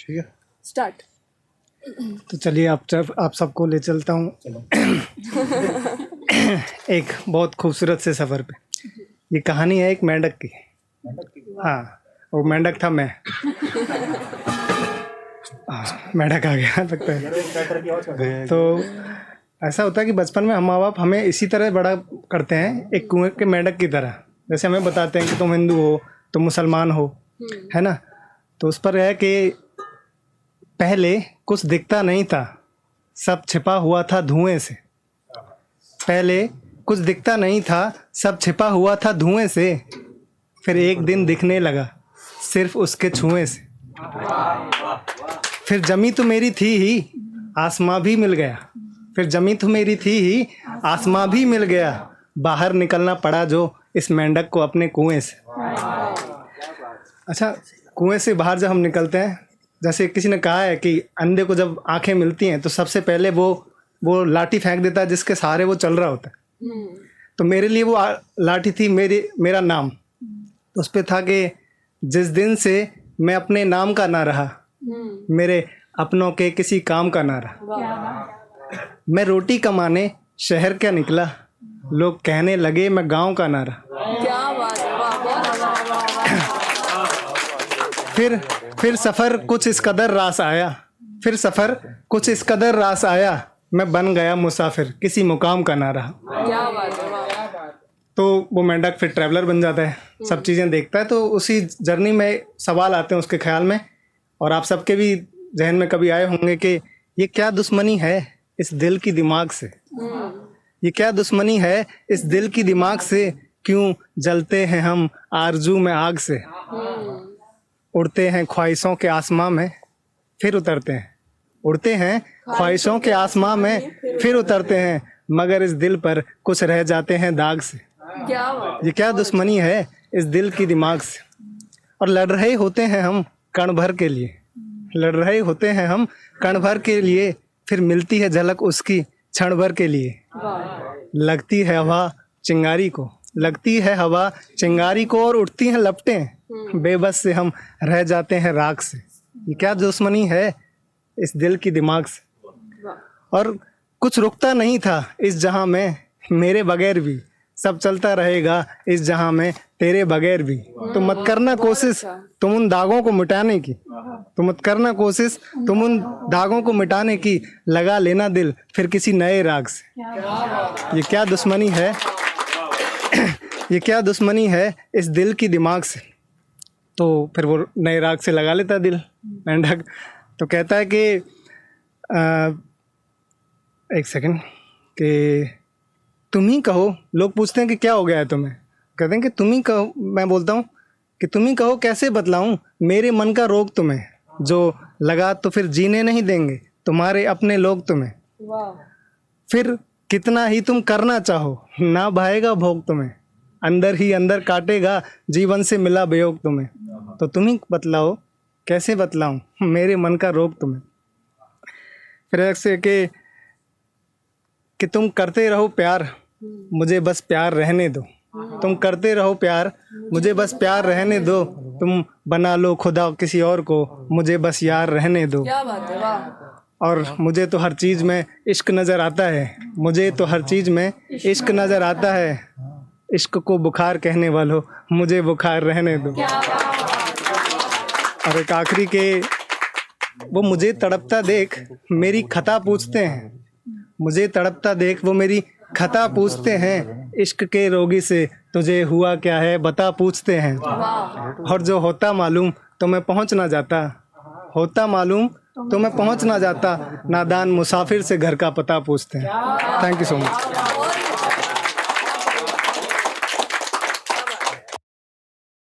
ठीक है, स्टार्ट। तो चलिए आप सबको ले चलता हूँ एक बहुत खूबसूरत से सफ़र पे। ये कहानी है एक मेंढक की। हाँ, वो मेंढक था मैं। मेंढक आ गया लगता है। तो ऐसा होता है कि बचपन में हम माँ बाप हमें इसी तरह बड़ा करते हैं, एक कुएं के मेंढक की तरह। जैसे हमें बताते हैं कि तुम हिंदू हो, तुम मुसलमान हो, है ना। तो उस पर है कि पहले कुछ दिखता नहीं था, सब छिपा हुआ था धुएं से। पहले कुछ दिखता नहीं था, सब छिपा हुआ था धुएं से। फिर एक दिन दिखने लगा सिर्फ उसके छुएं से। फिर जमी तो मेरी थी ही, आसमां भी मिल गया। फिर जमी तो मेरी थी ही, आसमां भी मिल गया। बाहर निकलना पड़ा जो इस मेंढक को अपने कुएं से। अच्छा, कुएं से बाहर जब हम निकलते हैं, जैसे किसी ने कहा है कि अंधे को जब आंखें मिलती हैं तो सबसे पहले वो लाठी फेंक देता है जिसके सहारे वो चल रहा होता है। तो मेरे लिए वो लाठी थी मेरा नाम। तो उस पर था कि जिस दिन से मैं अपने नाम का ना रहा, मेरे अपनों के किसी काम का ना रहा। मैं रोटी कमाने शहर क्या निकला, लोग कहने लगे मैं गांव का ना रहा। क्या बात है, वाह। फिर सफ़र कुछ इस कदर रास आया, फिर सफ़र कुछ इस कदर रास आया। मैं बन गया मुसाफिर, किसी मुकाम का ना रहा। क्या बात है, वाह। तो वो मेंढक फिर ट्रैवलर बन जाता है, सब चीज़ें देखता है। तो उसी जर्नी में सवाल आते हैं उसके ख्याल में, और आप सबके भी जहन में कभी आए होंगे कि ये क्या दुश्मनी है इस दिल की दिमाग से। ये क्या दुश्मनी है इस दिल की दिमाग से, क्यों जलते हैं हम आरजू में आग से। उड़ते हैं ख्वाहिशों के आसमां में फिर उतरते हैं, उड़ते हैं ख्वाहिशों के आसमां में फिर उतरते हैं, मगर इस दिल पर कुछ रह जाते हैं दाग से। क्या बात। ये क्या दुश्मनी है इस दिल की दिमाग से। और लड़ रहे होते हैं हम कण भर के लिए, लड़ रहे होते हैं हम कण भर के लिए, फिर मिलती है झलक उसकी क्षण भर के लिए। लगती है हवा चिंगारी को, लगती है हवा चिंगारी को, और उठती हैं लपटें, बेबस से हम रह जाते हैं राख से। ये क्या दुश्मनी है इस दिल की दिमाग से। और कुछ रुकता नहीं था इस जहां में मेरे बगैर भी, सब चलता रहेगा इस जहां में तेरे बगैर भी। तो मत करना कोशिश तुम उन दागों को मिटाने की, तो मत करना कोशिश तुम उन दागों को मिटाने की, लगा लेना दिल फिर किसी नए राग से। ये क्या दुश्मनी है ये क्या दुश्मनी है इस दिल की दिमाग से। तो फिर वो नए राग से लगा लेता दिल मेंढक। तो कहता है कि एक सेकंड, कि तुम ही कहो। लोग पूछते हैं कि क्या हो गया है तुम्हें, कहते हैं कि तुम ही कहो। मैं बोलता हूँ कि तुम ही कहो कैसे बतलाऊं मेरे मन का रोग तुम्हें, जो लगा तो फिर जीने नहीं देंगे तुम्हारे अपने लोग तुम्हें। फिर कितना ही तुम करना चाहो ना भाएगा भोग तुम्हें, अंदर ही अंदर काटेगा जीवन से मिला वियोग तुम्हें। तो तुम ही बतलाओ कैसे बतलाऊं मेरे मन का रोग तुम्हें। फिर ऐसे कि तुम करते रहो प्यार मुझे बस प्यार रहने दो, तुम करते रहो प्यार मुझे बस प्यार रहने दो, तुम बना लो खुदा किसी और को मुझे बस यार रहने दो। क्या बात है, वाह। और मुझे तो हर चीज़ में इश्क नज़र आता है, मुझे तो हर चीज़ में इश्क नज़र आता है, इश्क को बुखार कहने वालों मुझे बुखार रहने दो। और एक आखिरी के, वो मुझे तड़पता देख मेरी खता पूछते हैं, मुझे तड़पता देख वो मेरी खता पूछते हैं, इश्क के रोगी से तुझे हुआ क्या है बता पूछते हैं। और जो होता मालूम तो मैं पहुंच ना जाता, होता मालूम तो मैं पहुंच ना जाता, नादान मुसाफिर से घर का पता पूछते हैं। Thank you so much.